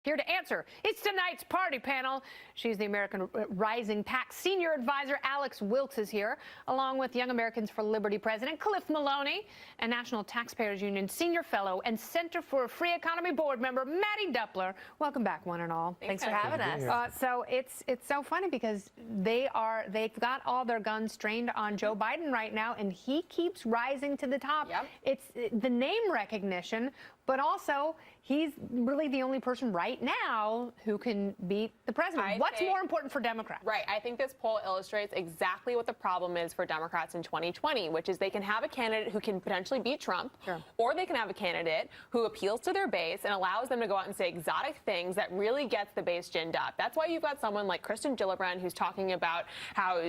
Here to answer, it's tonight's party panel. She's the American Rising PAC senior advisor. Alex Wilkes is here, along with Young Americans for Liberty President Cliff Maloney, and National Taxpayers Union senior fellow and Center for a Free Economy board member Maddie Duppler. Welcome back, one and all. Thanks for having us. So it's so funny because they've got all their guns trained on Joe Biden right now, and he keeps rising to the top. Yep. It's the name recognition, but also he's really the only person right now who can beat the president. What's more important for Democrats? Right. I think this poll illustrates exactly what the problem is for Democrats in 2020, which is they can have a candidate who can potentially beat Trump, or they can have a candidate who appeals to their base and allows them to go out and say exotic things that really gets the base ginned up. That's why you've got someone like Kristen Gillibrand who's talking about how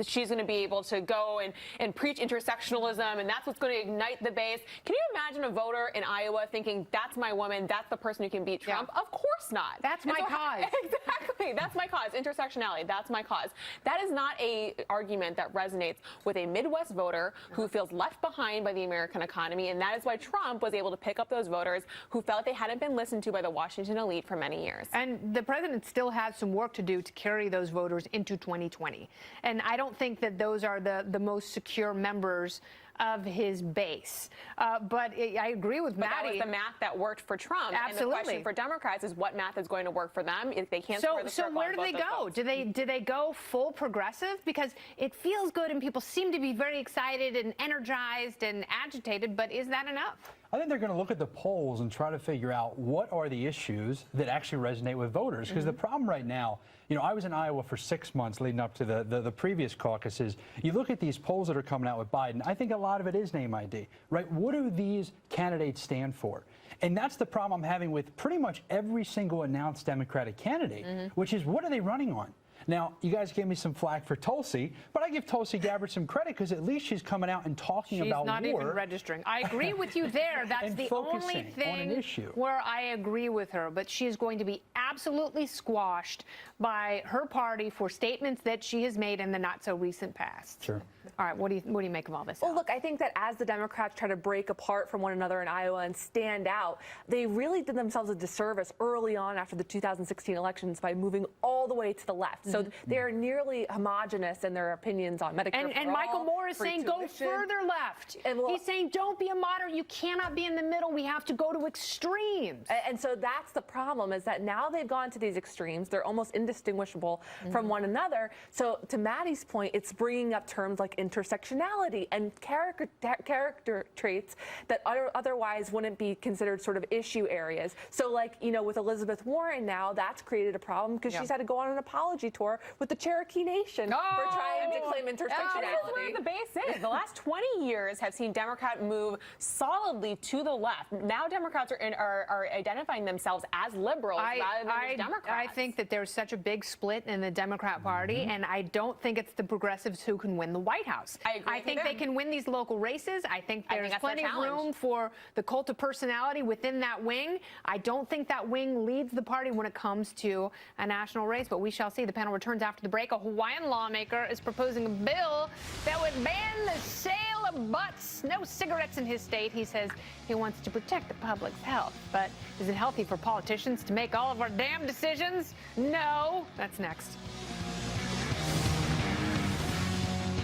she's going to be able to go and preach intersectionalism, and that's what's going to ignite the base. Can you imagine a voter in Iowa thinking, that's my woman, that's the person who can beat Trump? Yeah. Of course not. That's my cause. Exactly. That's my cause. Intersectionality. That's my cause. That is not a argument that resonates with a Midwest voter who feels left behind by the American economy. And that is why Trump was able to pick up those voters who felt they hadn't been listened to by the Washington elite for many years. And the president still has some work to do to carry those voters into 2020. And I don't think that those are the most secure members of his base. But I agree with Maddie. That was the math that worked for Trump. Absolutely. And the question for Democrats is what math is going to work for them if they can't square the So circle where do they go? Do they go full progressive? Because it feels good and people seem to be very excited and energized and agitated, but is that enough? I think they're going to look at the polls and try to figure out what are the issues that actually resonate with voters. Because the problem right now, I was in Iowa for 6 months leading up to the previous caucuses. You look at these polls that are coming out with Biden, I think a lot of it is name ID, right? What do these candidates stand for? And that's the problem I'm having with pretty much every single announced Democratic candidate, which is what are they running on? Now, you guys gave me some flack for Tulsi, but I give Tulsi Gabbard some credit because at least she's coming out and talking about war. She's not even registering. I agree with you there. That's the only thing where I agree with her. But she is going to be absolutely squashed by her party for statements that she has made in the not-so-recent past. Sure. All right, what do you make of all this? Well, look, I think that as the Democrats try to break apart from one another in Iowa and stand out, they really did themselves a disservice early on after the 2016 elections by moving all the way to the left. So they're nearly homogenous in their opinions on Medicare for and all, Michael Moore is saying go further left. He's saying don't be a moderate. You cannot be in the middle. We have to go to extremes. And so that's the problem, is that now they've gone to these extremes. They're almost indistinguishable from one another. So to Maddie's point, it's bringing up terms like intersectionality and character traits that otherwise wouldn't be considered sort of issue areas. So like, with Elizabeth Warren now, that's created a problem because she's had to go on an apology tour with the Cherokee Nation for trying to claim intersectionality. That's where the base is. The last 20 years have seen Democrats move solidly to the left. Now Democrats are identifying themselves as liberals rather than as Democrats. I think that there's such a big split in the Democrat Party, and I don't think it's the progressives who can win the White House. I think they can win these local races. I think there's plenty of room for the cult of personality within that wing. I don't think that wing leads the party when it comes to a national race, but we shall see. The panel returns after the break. A Hawaiian lawmaker is proposing a bill that would ban the sale of butts. No cigarettes in his state. He says he wants to protect the public's health. But is it healthy for politicians to make all of our damn decisions? No. That's next.